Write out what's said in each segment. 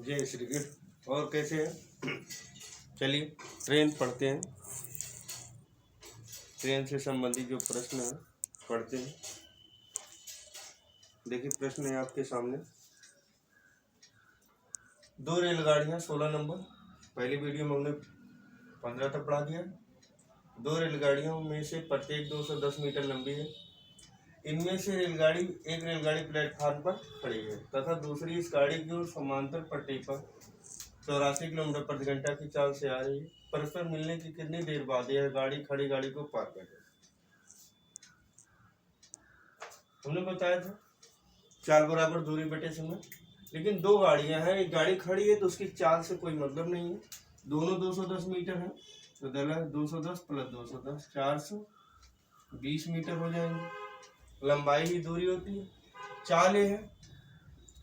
जय श्री कृष्ण। और कैसे हैं? चलिए ट्रेन पढ़ते हैं। ट्रेन से संबंधित जो प्रश्न है पढ़ते हैं। देखिए प्रश्न है आपके सामने। दो रेलगाड़ियां 16 नंबर, पहली वीडियो में हमने 15 तक पढ़ा दिया। दो रेलगाड़ियों में से प्रत्येक 210 मीटर लंबी है। इनमें से एक रेलगाड़ी प्लेटफार्म पर खड़ी है तथा दूसरी इस गाड़ी की ओर समांतर पट्टी पर 84 किलोमीटर प्रति घंटा की चाल से आ रही है। परस्पर मिलने की कितनी देर बाद यह गाड़ी खड़ी गाड़ी को पार कर जाए? हमने बताया था चाल बराबर दूरी बटे समय। लेकिन दो गाड़ियां हैं, एक गाड़ी खड़ी है तो उसकी चाल से कोई मतलब नहीं है। दोनों 210 मीटर है तो दला 210 प्लस 210 420 मीटर हो जाएंगे। लंबाई ही दूरी होती है। चाल ये है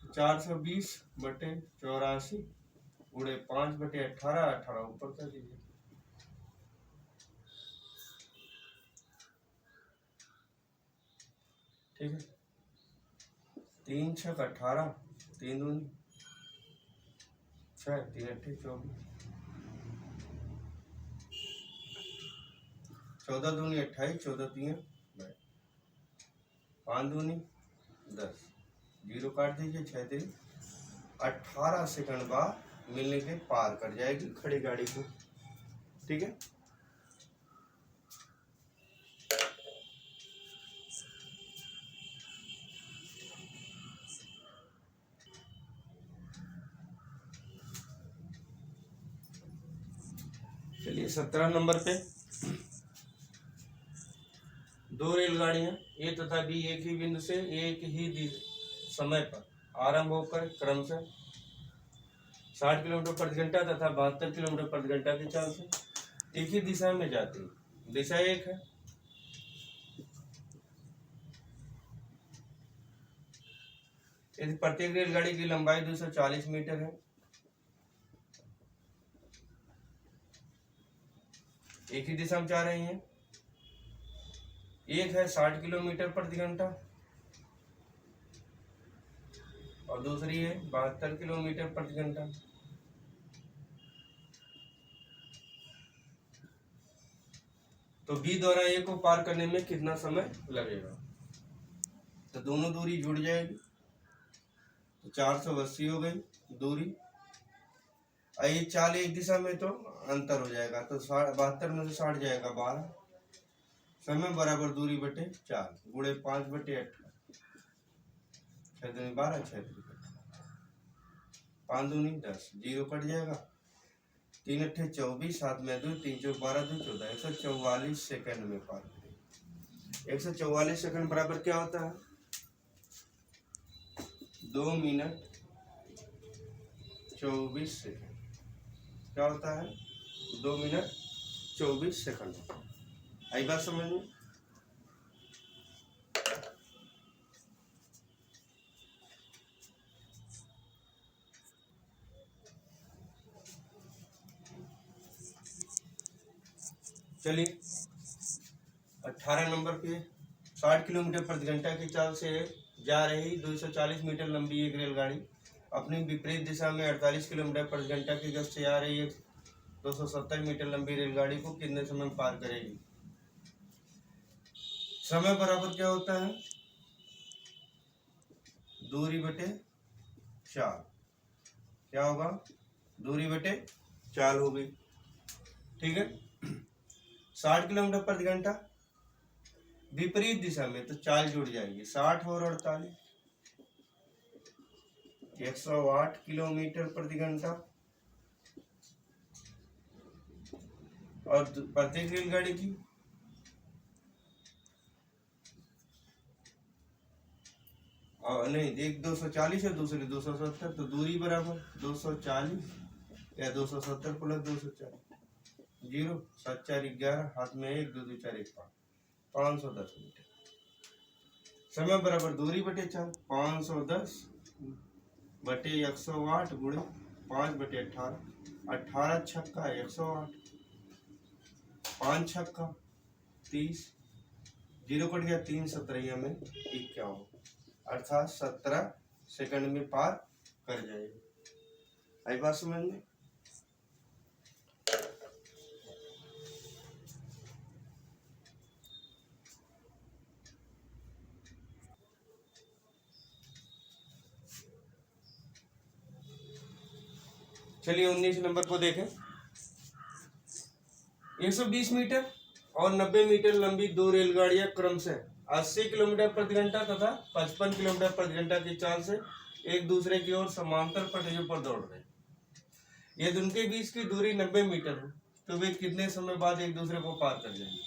420 बटे 84 गुणे 5 बटे 18, 18 ऊपर कर दीजिए। ठीक है, 3 छक 18, 3 दूनी 6, 3 अट्ठे 24, 14 दूनी 28, 14 3 5 दूनी 10, जीरो काट दीजिए। 6 3 18 सेकंड बाद मिलने के पार कर जाएगी खड़ी गाड़ी को। ठीक है, चलिए 17 नंबर पे। दो रेलगाड़ियां ए तथा बी एक ही बिंदु से एक ही समय पर आरंभ होकर क्रमशः 60 किलोमीटर प्रति घंटा तथा 72 किलोमीटर प्रति घंटा की चाल से एक ही दिशा में जाती है। दिशा एक है। यदि प्रत्येक रेलगाड़ी की लंबाई 240 मीटर है, एक ही दिशा में जा रही है। एक है 60 किलोमीटर प्रति घंटा और दूसरी है 72 किलोमीटर प्रति घंटा। तो बी द्वारा ए को पार करने में कितना समय लगेगा? तो दोनों दूरी जुड़ जाएगी तो 480 हो गई दूरी। ये चाल एक दिशा में तो अंतर हो जाएगा तो 72 में से 60 जाएगा 12। समय बराबर दूरी बटे 4 गुणे 5 बटे 18, 6 दूनी 12, 6 5 दूनी 10, जीरो कट जाएगा। 3 अट्ठे 24, 7 में 2, 3 चौक 12, 2 14, 144 सेकंड में पार करेंगे। 144 सेकंड बराबर क्या होता है? 2 मिनट 24 सेकंड। क्या होता है? 2 मिनट 24 सेकंड। आई बात समझ में? चलिए 18 नंबर पे 60 किलोमीटर प्रति घंटा की चाल से जा रही 240 मीटर लंबी एक रेलगाड़ी अपनी विपरीत दिशा में 48 किलोमीटर प्रति घंटा की गति से आ रही है 270 मीटर लंबी रेलगाड़ी को कितने समय में पार करेगी? समय बराबर क्या होता है? दूरी बटे 4। क्या होगा? दूरी बटे 4 हो गई। ठीक है, 60 किलोमीटर प्रति घंटा विपरीत दिशा में तो चाल जुड़ जाएगी। 60 और 48 108 किलोमीटर प्रति घंटा और प्रत्येक रेलगाड़ी की नहीं, एक 240 है दूसरी 270 तो दूरी बराबर 240 या 270 प्लस 240, जीरो 7 4 11, हाथ में 1 2 2 4 1 510 मीटर। समय बराबर दूरी बटे 4, 510 बटे 108 गुणे 5 बटे 18, 18 छक्का 108, 5 छक्का 30, जीरो कट गया। 3 17 में 51, अर्थात 17 सेकंड में पार कर जाएगी। आई बात समझ में? चलिए 19 नंबर को देखें। 120 मीटर और 90 मीटर लंबी दो रेलगाड़ियां क्रमशः 80 किलोमीटर प्रति घंटा तथा 55 किलोमीटर प्रति घंटा की चाल से एक दूसरे की ओर समांतर पटरियों पर दौड़ रहे। यदि उनके बीच की दूरी 90 मीटर है तो वे कितने समय बाद एक दूसरे को पार कर जाएंगे?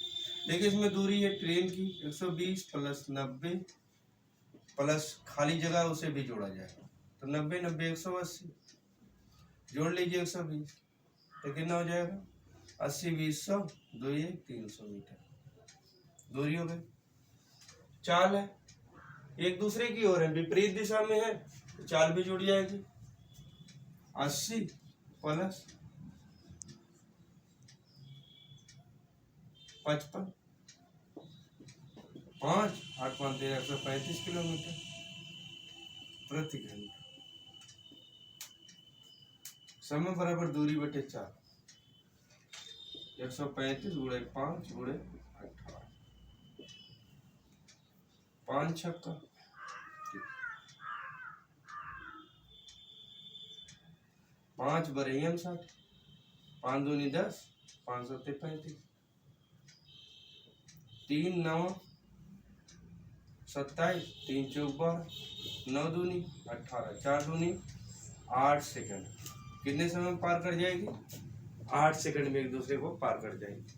देखिए इसमें दूरी है ट्रेन की 120 प्लस 90 प्लस खाली जगह उसे भी जोड़ा जाएगा, तो 90 90 180 जोड़ लीजिए 120, तो कितना हो जाएगा? 80 20 100 2 1 300 मीटर दूरी हो गई। चाल है एक दूसरे की ओर है, विपरीत दिशा में है, तो चाल भी जुड़ जाएगी। 80 प्लस 55 5 8 5 13 135 किलोमीटर प्रति घंटा। समय बराबर दूरी बटे 4, 135 गुणे 5 गुणे 18, 5 छक्का 5 बरे 60, 5 दूनी 10, 5 सत्ते 35, 3 9 27, 3 चौक 12, 9 दूनी 18, 4 दूनी 8 सेकंड। कितने समय में पार कर जाएगी? 8 सेकंड में एक दूसरे को पार कर जाएगी।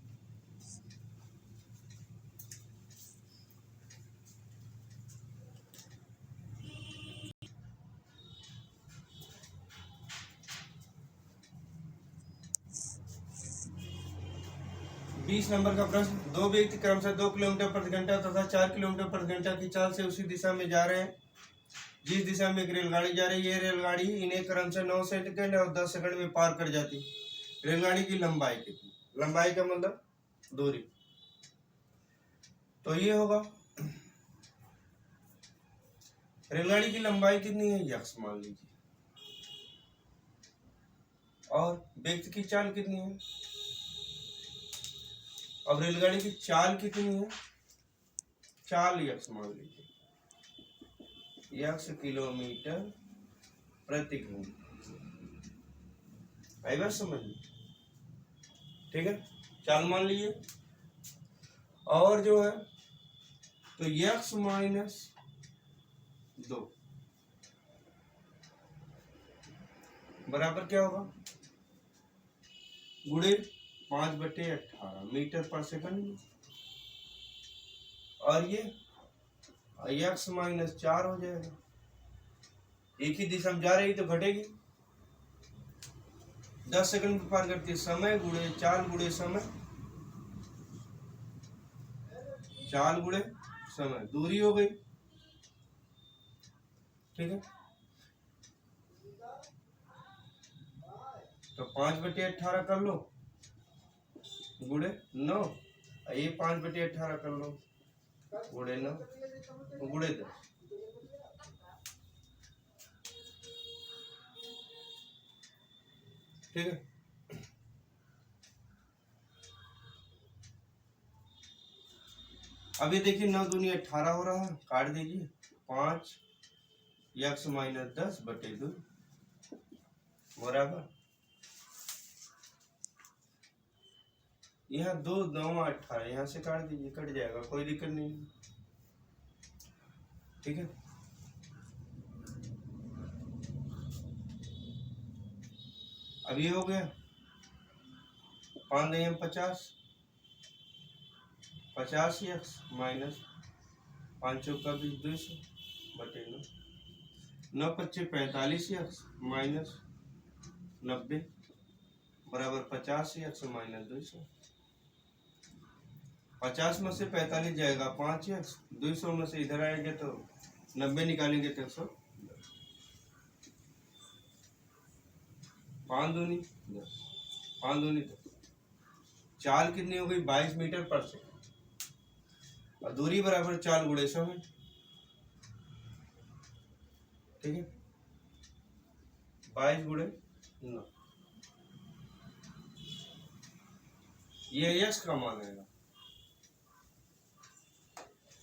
बीस नंबर का प्रश्न, दो व्यक्ति क्रमशः 2 किलोमीटर प्रति घंटा तथा 4 किलोमीटर प्रति घंटा की चाल से उसी दिशा में जा रहे हैं जिस दिशा में एक रेलगाड़ी जा रही है। ये रेलगाड़ी इन्हें क्रमशः 9 सेकंड और 10 सेकंड में पार कर जाती। रेलगाड़ी की लंबाई कितनी? लंबाई का मतलब दूरी, तो ये होगा रेलगाड़ी की लंबाई कितनी है यक्स मान लीजिए, और व्यक्ति की चाल कितनी है? अब रेलगाड़ी की चाल कितनी है? चाल यक्स मान लीजिए, यक्स किलोमीटर प्रति घंटा। आई बात समझ में? ठीक है, चाल मान लीजिए, और जो है तो यक्स माइनस 2 बराबर क्या होगा? गुणे 5/18 मीटर पर सेकंड, और ये यक्स माइनस 4 हो जाएगा। एक ही दिशा में जा रही तो घटेगी, 10 सेकंड में पार करती है। समय गुणे चाल गुणे समय, चाल गुणे समय, दूरी हो गई। ठीक है, तो 5/18 कर लो गुणे 9, ये 5/18 कर लो गुणे 9 गुणे 10। ठीक है, अभी देखिए 9 दूनी 18 हो रहा है, काट दीजिए। 5 यक्स माइनस 10/2 बराबर, यहाँ 2 9 18, यहाँ से काट दीजिए, कट जाएगा, कोई दिक्कत नहीं। ठीक है, अब ये हो गया 5 9 50, 50 यक्स माइनस 5 चौका 20 200/9, 9 25 45 यक्स माइनस 90 बराबर 50 यक्स माइनस 200। 50 में से 45 जाएगा 5 यक्स, 200 में से इधर आएंगे तो 90 निकालेंगे तो 100, 5 दूनी 10, 5 दूनी 10। चाल कितनी हो गई? 22 मीटर पर सेकंड, और दूरी बराबर चाल गुणे समय। ठीक है, 22 गुणे 9। ये यक्स का मान आएगा।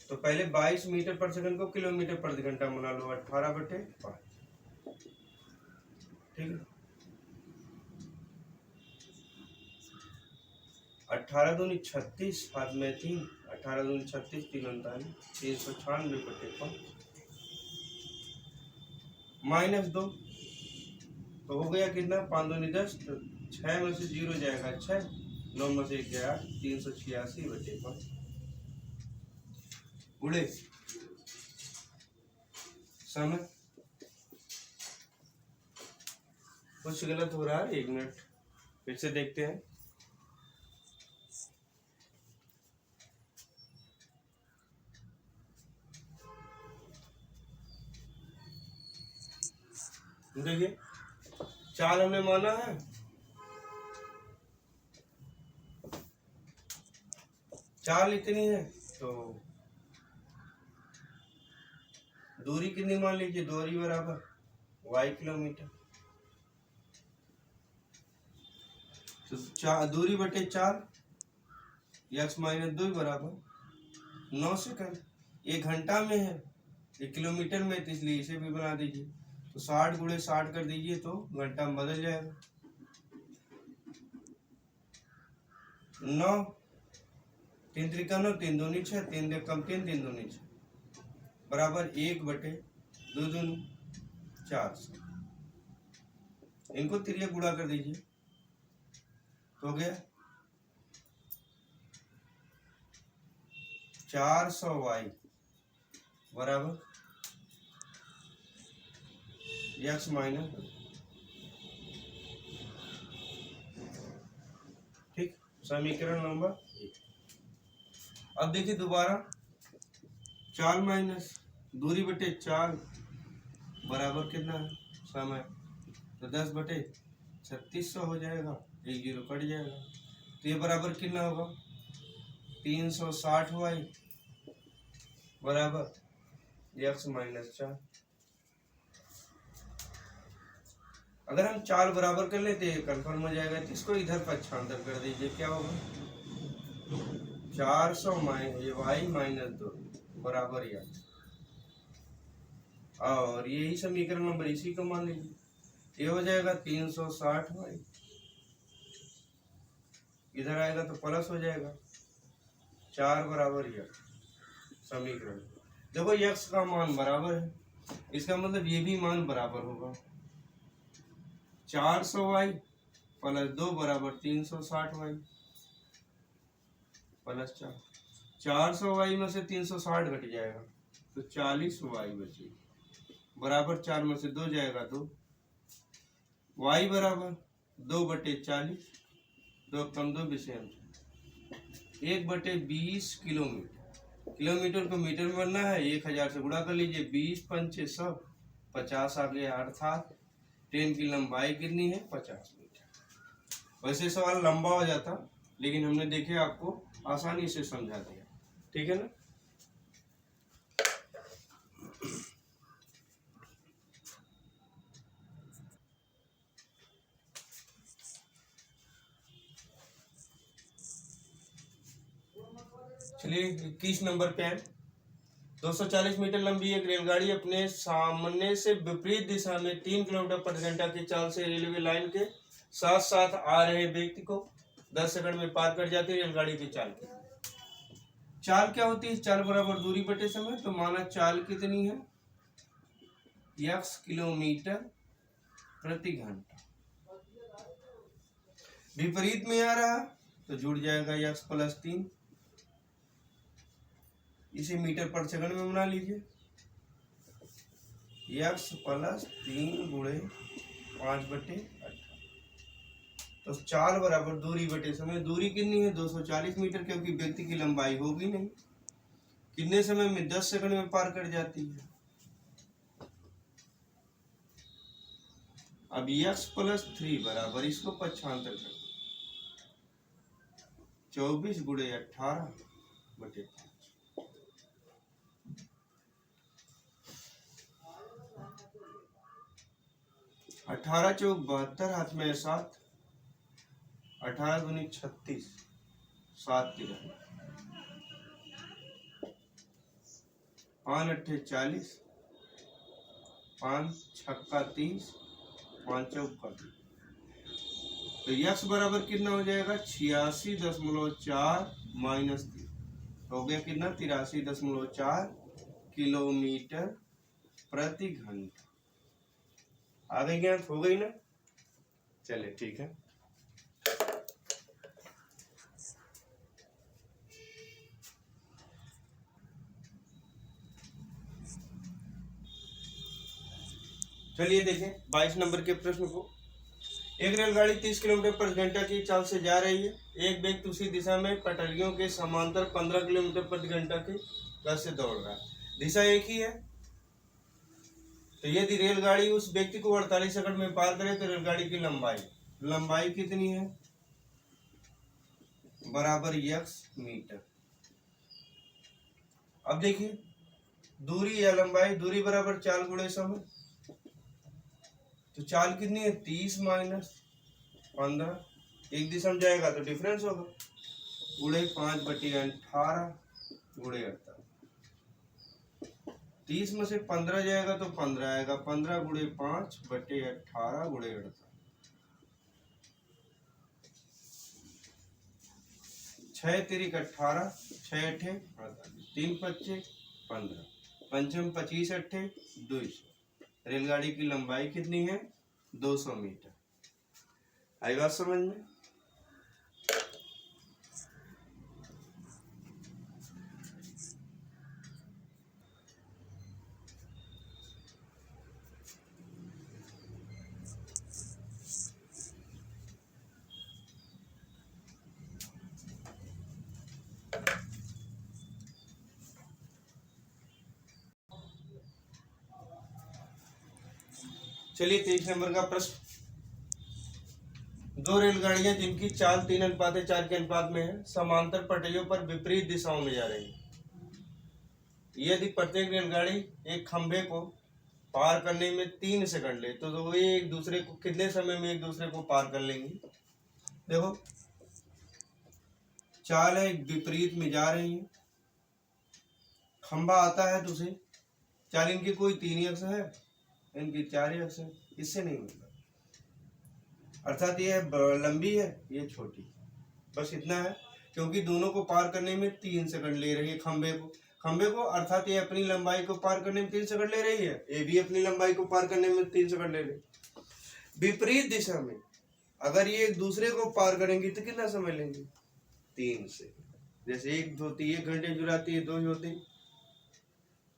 तो पहले 22 मीटर पर सेकंड को किलोमीटर प्रति घंटा बना लो, 18/5। ठीक है, 18 दूनी 36, हाथ में 3, 18 दूनी 36, 3 39, 396/5 -2। तो हो गया कितना, 5 दूनी 10, तो 6 में से 0 जाएगा 6, 9 में से 1 गया 8, 386/5 उड़े। समय कुछ गलत हो रहा है, 1 मिनट फिर से देखते हैं। देखिए चाल हमने माना है, चाल इतनी है, तो दूरी कितनी मान लीजिए, दूरी बराबर y किलोमीटर, तो दूरी बटे 4, x - 2 बराबर 9 सेकंड। 1 घंटा में है, 1 किलोमीटर में, तो इसलिए इसे भी बना दीजिए। तो 60 × 60 कर दीजिए तो घंटा में बदल जाएगा। 9, 3 त्रिका 9, 3 दूनी 6, 3 दे कम 3, 3 दूनी 6 बराबर 1/2 दूनी 400। इनको तिरिया गुणा कर दीजिए तो हो गया 400y बराबर x माइनस। ठीक, समीकरण नंबर 1। अब देखिए दोबारा, चाल माइनस दूरी बटे चाल बराबर कितना है, समय, तो 10/3600 हो जाएगा, 1 0 कट जाएगा। तो ये बराबर कितना होगा, 360y बराबर x - 4। अगर हम चाल बराबर कर लेते हैं कंफर्म हो जाएगा, तो इसको इधर पक्षांतर कर दीजिए, क्या होगा 400 y - 2 बराबर x, और यही समीकरण नंबर इसी को मान लीजिए, ये हो जाएगा 360y, इधर आएगा तो प्लस हो जाएगा 4 बराबर x। समीकरण देखो x का मान बराबर है, इसका मतलब ये भी मान बराबर होगा, 400y + 2 बराबर 360y + 4। 400y में से 360 घट जाएगा तो 40y बचेगी, बराबर 4 में से 2 जाएगा 2, y बराबर 2/40, 2 कम 2 विषय 1/20 किलोमीटर। किलोमीटर को मीटर में बनना है, 1000 से गुणा कर लीजिए, 20 पंचे 100, 50 आ गया, अर्थात ट्रेन की लंबाई कितनी है, 50 मीटर। वैसे सवाल लंबा हो जाता, लेकिन हमने देखे आपको आसानी से समझा दिया, ठीक है ना। चलिए 21 नंबर पे है। 240 मीटर लंबी एक रेलगाड़ी अपने सामने से विपरीत दिशा में 3 किलोमीटर प्रति घंटा की चाल से रेलवे लाइन के साथ साथ आ रहे व्यक्ति को 10 सेकंड में पार कर जाती है। रेलगाड़ी की चाल चाल क्या होती है, चाल बराबर दूरी बटे समय। तो माना चाल कितनी है, x किलोमीटर प्रति घंटा। विपरीत में आ रहा तो जुड़ जाएगा x + 3, इसे मीटर पर सेकंड में बना लीजिए, x + 3 × 5/18। तो चाल बराबर दूरी बटे समय। दूरी कितनी है, 240 मीटर, क्योंकि व्यक्ति की लंबाई होगी नहीं, कितने समय में, 10 सेकंड में पार कर जाती है। अब x + 3 बराबर, इसको पक्षांतर कर 24 × 18/5। 18 चौक 72, हाथ में 7, 18 दूनी 36, 7 तिरंग, 5 अट्ठे 40, 5 छक्का 30, 5 चौका 30। तो यक्स बराबर कितना हो जाएगा 86.4 माइनस 3, हो गया कितना 83.4 किलोमीटर प्रति घंटा। आ गई ज्ञात हो गई ना। चलिए ठीक है। चलिए देखें 22 नंबर के प्रश्न को। एक रेलगाड़ी 30 किलोमीटर प्रति घंटा की चाल से जा रही है। एक व्यक्ति उसी दिशा में पटरियों के समांतर 15 किलोमीटर प्रति घंटा की गति से दौड़ रहा है। दिशा एक ही है। तो यदि रेलगाड़ी उस व्यक्ति को 48 सेकंड में पार करे तो रेलगाड़ी की लंबाई कितनी है, बराबर x मीटर। अब देखिए दूरी या लंबाई, दूरी बराबर चाल गुणे समय। तो चाल कितनी है 30 माइनस 15, एक दिशा में जाएगा तो डिफरेंस होगा, गुणे 5/18 गुणे 48। 30 में से 15 जाएगा तो 15 आएगा, 15 गुणे 5/18 गुणे 48। 6 तिरिक 18, 6 अट्ठे 48, 3 पच्चे 15, पंचम 25 अट्ठे 200। रेलगाड़ी की लंबाई कितनी है 200 मीटर। आई बात समझ में। चलिए 23 नंबर का प्रश्न। दो रेलगाड़ियां जिनकी चाल 3:4 के अनुपात में है, समांतर पटरियों पर विपरीत दिशाओं में जा रही है। यदि प्रत्येक रेलगाड़ी एक खंभे को पार करने में 3 सेकंड ले तो वो एक दूसरे को कितने समय में एक दूसरे को पार कर लेंगी। देखो चाल है विपरीत में जा रही है, खंभा आता है दूसरे, चाल इनकी कोई 3 अक्ष है, इनकी 4 अक्ष है, इससे नहीं मिलता। अर्थात ये लंबी है ये छोटी, बस इतना है। क्योंकि दोनों को पार करने में 3 सेकंड ले रही है खंभे को, अर्थात ये अपनी लंबाई को पार करने में 3 सेकंड ले रही है, ये भी अपनी लंबाई को पार करने में 3 सेकंड ले रही है। विपरीत दिशा में अगर ये एक दूसरे को पार करेंगी तो कितना समय लेंगे 3 सेकंड। जैसे एक होती 1 घंटे जुड़ाती है, 2 होती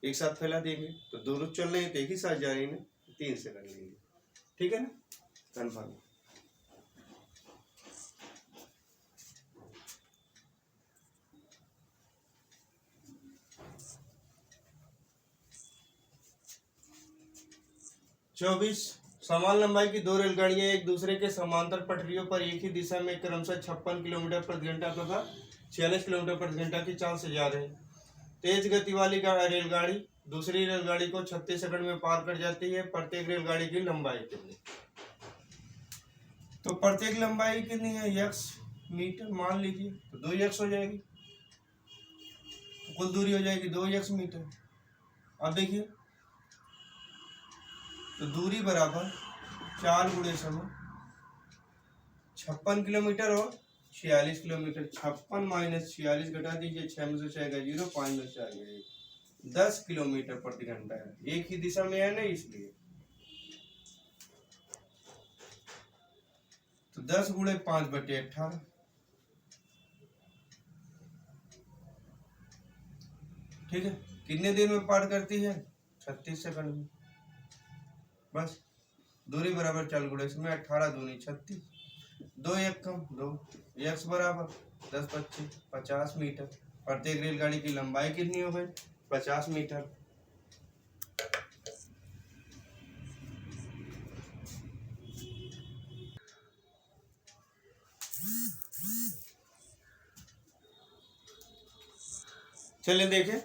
एक साथ फैला देंगे तो दोनों चल रहे हैं तो एक ही साथ जा रही है ना, 3 सेकंड लेंगे। ठीक है ना, कन्फर्म। चौबीस, समान लंबाई की दो रेलगाड़ियां एक दूसरे के समांतर पटरियों पर एक ही दिशा में क्रमशः 56 किलोमीटर प्रति घंटा तथा 46 किलोमीटर प्रति घंटा की चाल से जा रहे हैं। तेज गति वाली रेलगाड़ी दूसरी रेलगाड़ी को 36 सेकंड में पार कर जाती है। प्रत्येक रेलगाड़ी की लंबाई कितनी, तो प्रत्येक लंबाई कितनी है x मीटर मान लीजिए, तो 2x हो जाएगी, तो कुल दूरी हो जाएगी 2x मीटर। अब देखिए तो दूरी बराबर चाल गुणे समय 56 किलोमीटर और 46 किलोमीटर। 56 माइनस 46 घटा दीजिए, 6 में से 6 का 0, 5 में से 4 गया 10 किलोमीटर प्रति घंटा है, एक ही दिशा में है ना इसलिए। तो 10 गुणे 5/18, ठीक है। कितने देर में पार करती है 36 सेकंड में। बस दूरी बराबर चाल गुणे समय 18 दूनी 36, 2 एक कम 2, x बराबर 10 25 50 मीटर। प्रत्येक रेलगाड़ी की लंबाई कितनी हो गई 50 मीटर। चलिए देखें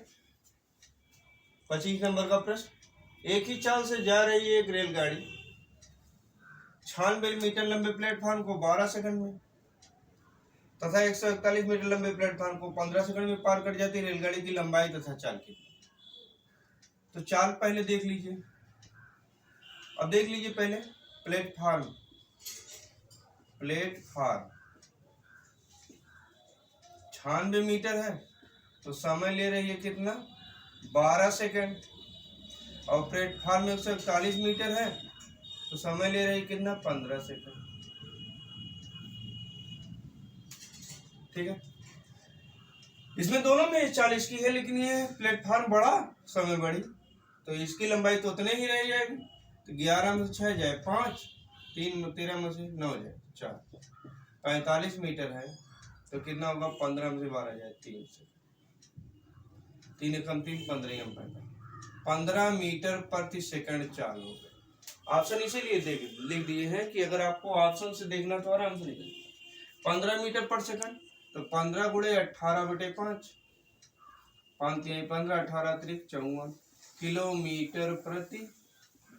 25 नंबर का प्रश्न। एक ही चाल से जा रही है एक रेलगाड़ी 96 मीटर लंबे प्लेटफॉर्म को 12 सेकंड में तथा 141 मीटर लंबे प्लेटफॉर्म को 15 सेकंड में पार कर जाती है रेलगाड़ी की लंबाई तथा चाल की। तो चाल पहले देख लीजिए। अब देख लीजिए पहले प्लेटफॉर्म 96 मीटर है तो समय ले रही है कितना 12 सेकंड, और प्लेटफॉर्म 141 मीटर है तो समय ले रही है कितना 15 सेकंड। ठीक है, इसमें दोनों में 40 की है, लेकिन ये प्लेटफॉर्म बड़ा समय बड़ी तो इसकी लंबाई तो उतने ही रह जाएगी। तो 11 में से 6 जाए 5, 3 में 13 में से 9 जाए 4, 45 मीटर है तो कितना होगा 15 में से 12 जाए 3 से 3 कम 3 15 15 मीटर प्रति सेकंड चाल हो गए। ऑप्शन इसीलिए लिख दिए हैं कि अगर आपको ऑप्शन से देखना तो आराम से निकल 15 मीटर पर सेकंड तो 15 गुणे 18/5, 5 3 15, 18 3 54 किलोमीटर प्रति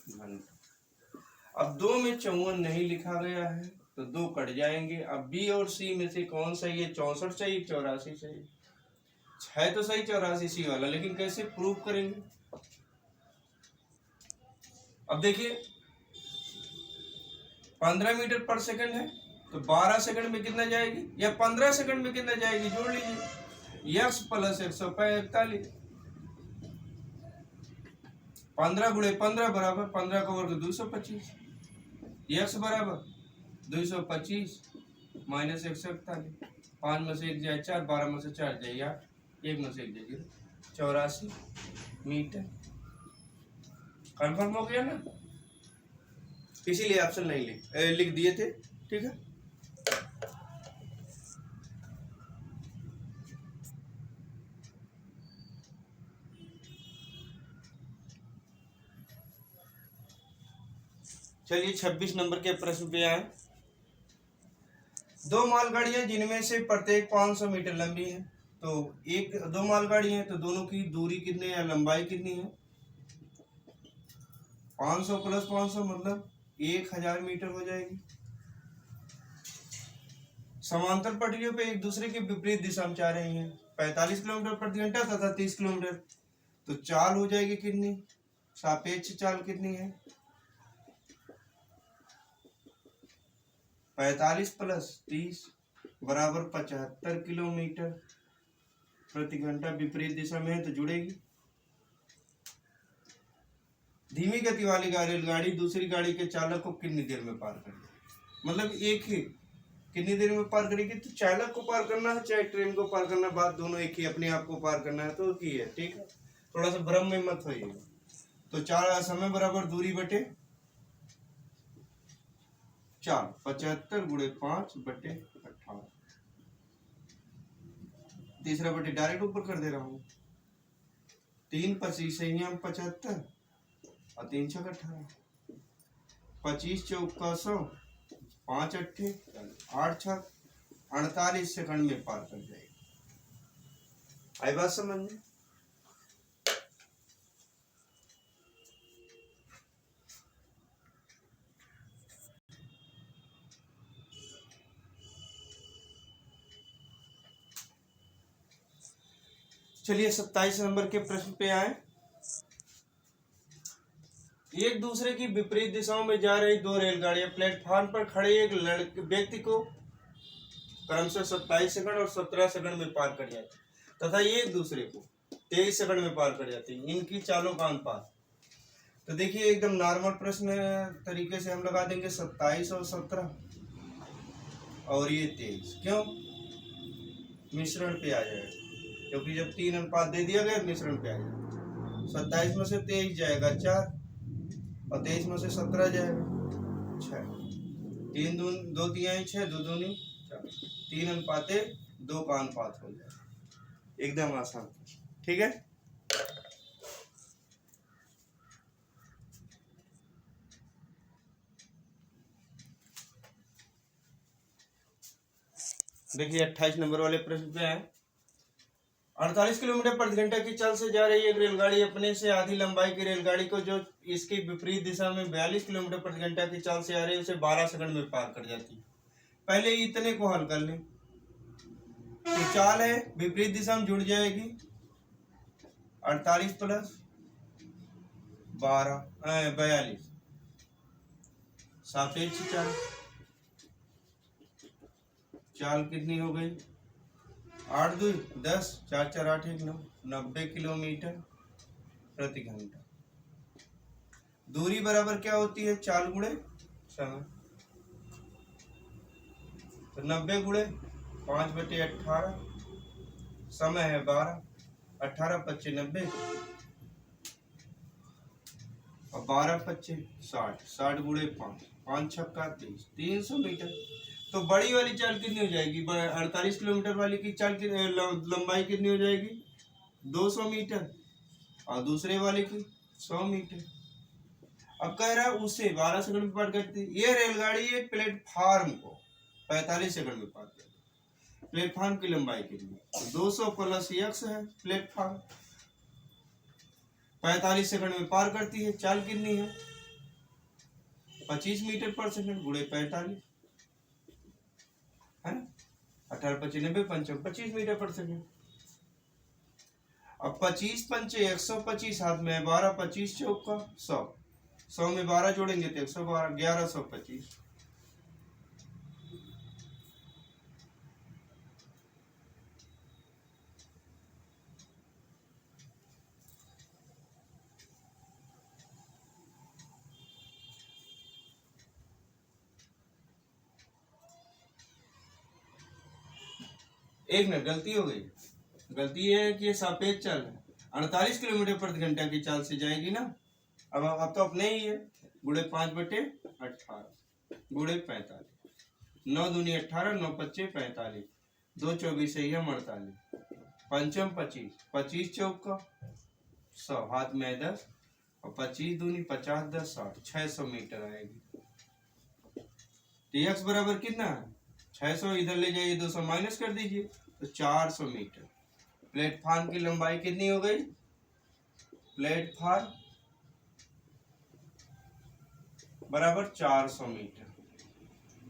घंटा। अब 2 में 54 नहीं लिखा गया है तो 2 कट जाएंगे। अब बी और सी में से कौन सही है? 64 सही 84 सही है तो सही 84 सी वाला, लेकिन कैसे प्रूव करेंगे? अब देखिए 15 मीटर पर सेकंड है तो 12 सेकंड में कितना जाएगी या 15 सेकंड में कितना जाएगी, जोड़ लीजिए। x प्लस 141, 15 गुणे 15 बराबर 15 का वर्ग 225, x बराबर 225 माइनस 141, 5 में से 1 जाए 4, 12 में से 4 जाए 8, 1 में से 1 जाए 84 मीटर। कंफर्म हो गया ना, इसीलिए ऑप्शन नहीं लिख दिए थे। ठीक है, चलिए 26 नंबर के प्रश्न पे आए। 2 मालगाड़ियां जिनमें से प्रत्येक 500 मीटर लंबी है, तो 2 मालगाड़ी है तो दोनों की दूरी कितनी है, लंबाई कितनी है? 500 प्लस 500 मतलब 1000 मीटर हो जाएगी। समांतर पटरियों पे एक दूसरे के विपरीत दिशा में जा रही हैं, 45 किलोमीटर प्रति घंटा तथा 30 किलोमीटर। तो चाल हो जाएगी कितनी, सापेक्ष चाल कितनी है? 45 प्लस 30 बराबर 75 किलोमीटर प्रति घंटा। विपरीत दिशा में है तो जुड़ेगी। धीमी गति वाली रेलगाड़ी दूसरी गाड़ी के चालक को कितनी देर में पार करेगी? मतलब एक ही कितनी देर में पार करेगी? तो चालक को पार करना है चाहे ट्रेन को पार करना, बात दोनों एक ही, अपने आप को पार करना है तो की है। ठीक है, थोड़ा सा भ्रम में मत होइएगा। तो 4 समय बराबर दूरी बटे 4, 75 गुणे 5/18। तीसरा बटे डायरेक्ट ऊपर कर दे रहा हूँ। 3 25 75 और 3 6 18, 25 चौका 100, 5 8 8 6 48 सेकंड में पार कर जाएगी। आई बात समझ में? चलिए 27 नंबर के प्रश्न पे आए। एक दूसरे की विपरीत दिशाओं में जा रही 2 रेलगाड़ियां प्लेटफॉर्म पर खड़े एक व्यक्ति को क्रमशः 27 सेकंड और 17 सेकंड में पार कर जाती तथा एक दूसरे को 23 सेकंड में पार कर जाती। इनकी चालों का अनुपात। तो देखिए एकदम नॉर्मल प्रश्न तरीके से हम लगा देंगे 27 और 17 और ये 23। क्यों? मिश्रण पे आ जाएगा, क्योंकि जब 3 अनुपात दे दिया गया मिश्रण पे आ जाएगा। 27 में से 23 जाएगा 4 और 23 में से 17 जाएगा 6, 3 2 3 6, 2 दूनी 4, 3 अनुपाते 2 का अनुपात हो जाएगा। एकदम आसान। ठीक है, देखिए 28 नंबर वाले प्रश्न पे आए। 48 किलोमीटर प्रति घंटा की चाल से जा रही एक रेलगाड़ी अपने से आधी लंबाई की रेलगाड़ी को जो इसकी विपरीत दिशा में 42 किलोमीटर प्रति घंटा की चाल से आ रही है उसे 12 सेकंड में पार कर जाती है। पहले इतने को हल कर लें। तो चाल है विपरीत दिशा में जुड़ जाएगी 48 प्लस 42 सापेक्ष चाल। चाल कितनी हो गई 8 2 10 4 4 8 1 9 90 किलोमीटर प्रति घंटा। दूरी बराबर क्या होती है चाल गुणे समय। तो 90 गुणे 5/18 समय है 12 18 25 90 और 12 25 60 60 गुणे 5 5 छक्का 30 300 मीटर। तो बड़ी वाली चाल कितनी हो जाएगी 48 किलोमीटर वाली की चाल की लंबाई कितनी हो जाएगी 200 मीटर और दूसरे वाले की 100 मीटर। अब कह रहा है उसे 12 सेकंड में पार करती है। ये रेलगाड़ी एक प्लेटफार्म को 45 सेकंड में पार करती। प्लेटफार्म की लंबाई कितनी 200 प्लस x है प्लेटफार्म 45 सेकंड में पार करती है। चाल कितनी है 25 मीटर पर सेकंड गुणे 45 है ना 18 25 90 पंचम 25 मीटर पर सेकंड। अब 25 पंचे 125 हाथ में 12 25 चौका 100 100 में 12 जोड़ेंगे तो 112 1125। एक मिनट गलती हो गई। गलती है कि ये सापेक्ष चाल है 48 किलोमीटर प्रति घंटा की चाल से जाएगी ना। अब तो अपने ही है गुणे 5/18 गुणे 45 9 दूनी 18 9 25 45 2 24 है 48 पंचम 25 25 चौका 100 हाथ में 10 और 25 दूनी 50 10 60 600 मीटर आएगी। तो x बराबर कितना है 600 इधर ले जाइए 200 माइनस कर दीजिए तो 400 मीटर। प्लेटफार्म की लंबाई कितनी हो गई प्लेटफार्म बराबर 400 मीटर।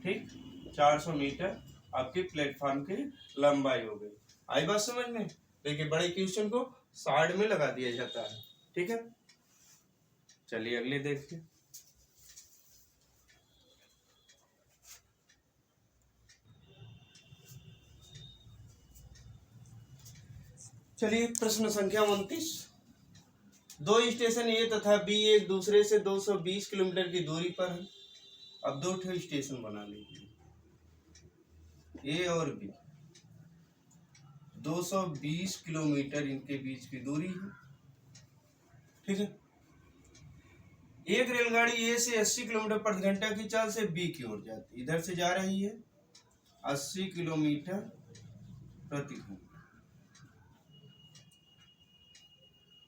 ठीक 400 मीटर आपकी प्लेटफार्म की लंबाई हो गई। आई बात समझ में। देखिए बड़े क्वेश्चन को साइड में लगा दिया जाता है। ठीक है चलिए अगले देखिए। चलिए प्रश्न संख्या 29। दो स्टेशन ए तथा बी एक दूसरे से 220 किलोमीटर की दूरी पर है। अब दो ठो स्टेशन बना लीजिए ए और बी 220 किलोमीटर इनके बीच की दूरी है। ठीक है एक रेलगाड़ी ए से 80 किलोमीटर प्रति घंटा की चाल से बी की ओर जाती इधर से जा रही है 80 किलोमीटर प्रति घंटा।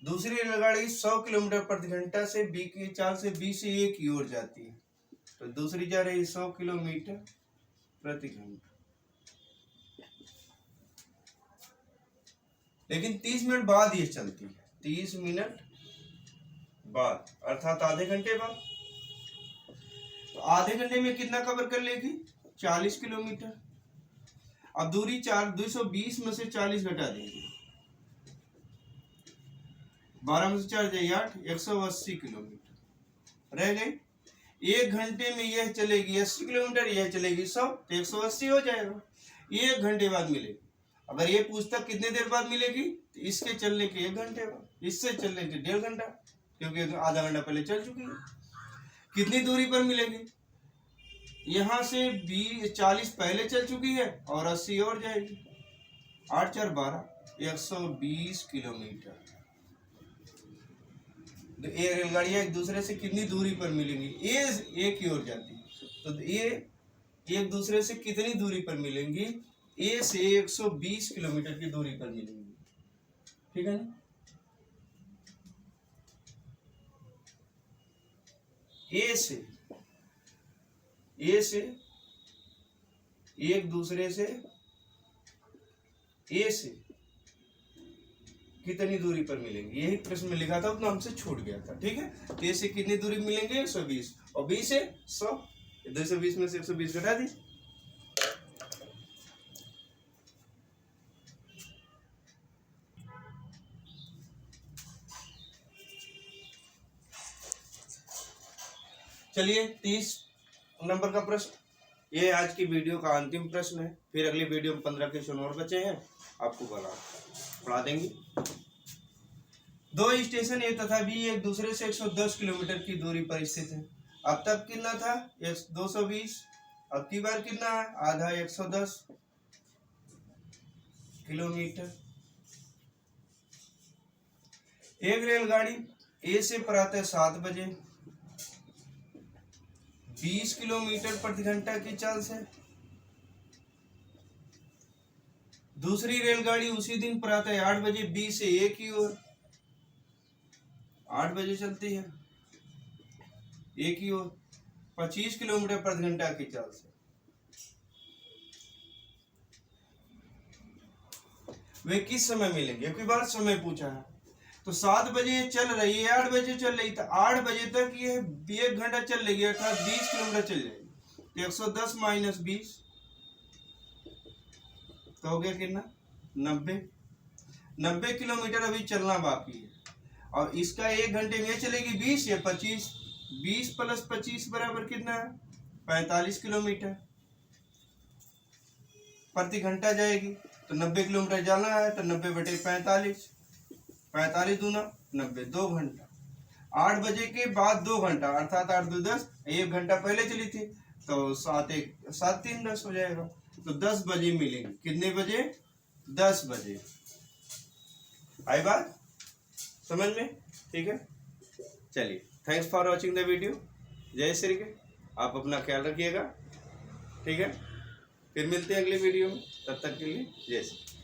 दूसरी रेलगाड़ी 100 किलोमीटर प्रति घंटा से बी की चाल से बी से ए की ओर जाती है। तो दूसरी जा रही 100 किलोमीटर प्रति घंटा। लेकिन 30 मिनट बाद ये चलती है 30 मिनट बाद अर्थात आधे घंटे बाद। तो आधे घंटे में कितना कवर कर लेगी 40 किलोमीटर। अब दूरी 220 में से 40 घटा देंगे 12 में से 4 जाए 8 180 किलोमीटर रह गई। एक घंटे में यह चलेगी 80 किलोमीटर यह चलेगी 100 तो 180 हो जाएगा। एक घंटे बाद मिलेगी। अगर ये पूछता कितने देर बाद मिलेगी तो इसके चलने के 1 घंटे बाद इससे चलने के 1.5 घंटा क्योंकि आधा घंटा पहले चल चुकी है। कितनी दूरी पर मिलेगी यहाँ से 40 पहले चल चुकी है और 80 और जाएगी 8 4 12 120 किलोमीटर। तो ये रेलगाड़ियां एक दूसरे से कितनी दूरी पर मिलेंगी ए की ओर जाती है तो ये एक दूसरे से कितनी दूरी पर मिलेंगी ए से 120 किलोमीटर की दूरी पर मिलेंगी। ठीक है ना ए से एक दूसरे से ए से कितनी दूरी पर मिलेंगे, यही प्रश्न में लिखा था, उतना हमसे छूट गया था। ठीक है, तो इससे कितनी दूरी मिलेंगे 120 और 20 से 100, 220 में से 120 घटा दी। चलिए 30 नंबर का प्रश्न, ये आज की वीडियो का अंतिम प्रश्न है। फिर अगली वीडियो में 15 क्वेश्चन और बचे हैं, आपको पढ़ा देंगे। दो स्टेशन ए तथा बी एक दूसरे से 110 किलोमीटर की दूरी पर स्थित है। अब तक कितना था 220, अब की बार कितना है आधा 110 किलोमीटर। एक रेलगाड़ी ए से प्रातः 7 बजे 20 किलोमीटर प्रति घंटा की चाल से, दूसरी रेलगाड़ी उसी दिन प्रातः 8 बजे बी से ए की ओर 8 बजे चलती है, ए की ओर 25 किलोमीटर प्रति घंटा की चाल से। वे किस समय मिलेंगे, एक बार समय पूछा है। तो 7 बजे चल रही है, 8 बजे चल रही, तो 8 बजे तक ये 1 घंटा चल रही है, अर्थात 20 किलोमीटर चल जाएगी। तो 110 माइनस 20 तो हो गया कितना 90 किलोमीटर अभी चलना बाकी है। और इसका 1 घंटे में चलेगी 20 या 25, 20 प्लस 25 बराबर कितना है 45 किलोमीटर प्रति घंटा जाएगी। तो 90 किलोमीटर जाना है, तो 90 बटे 45, 45 दूना 90, 2 घंटा। 8 बजे के बाद 2 घंटा, अर्थात 8 2 10, 1 घंटा पहले चली थी, तो 7 1 7 3 10 हो जाएगा। तो 10 बजे मिलेंगे, कितने बजे 10 बजे। आई बात समझ में? ठीक है, चलिए thanks for watching the video. जय श्री के, आप अपना ख्याल रखिएगा। ठीक है, फिर मिलते हैं अगले वीडियो में, तब तक के लिए जय श्री।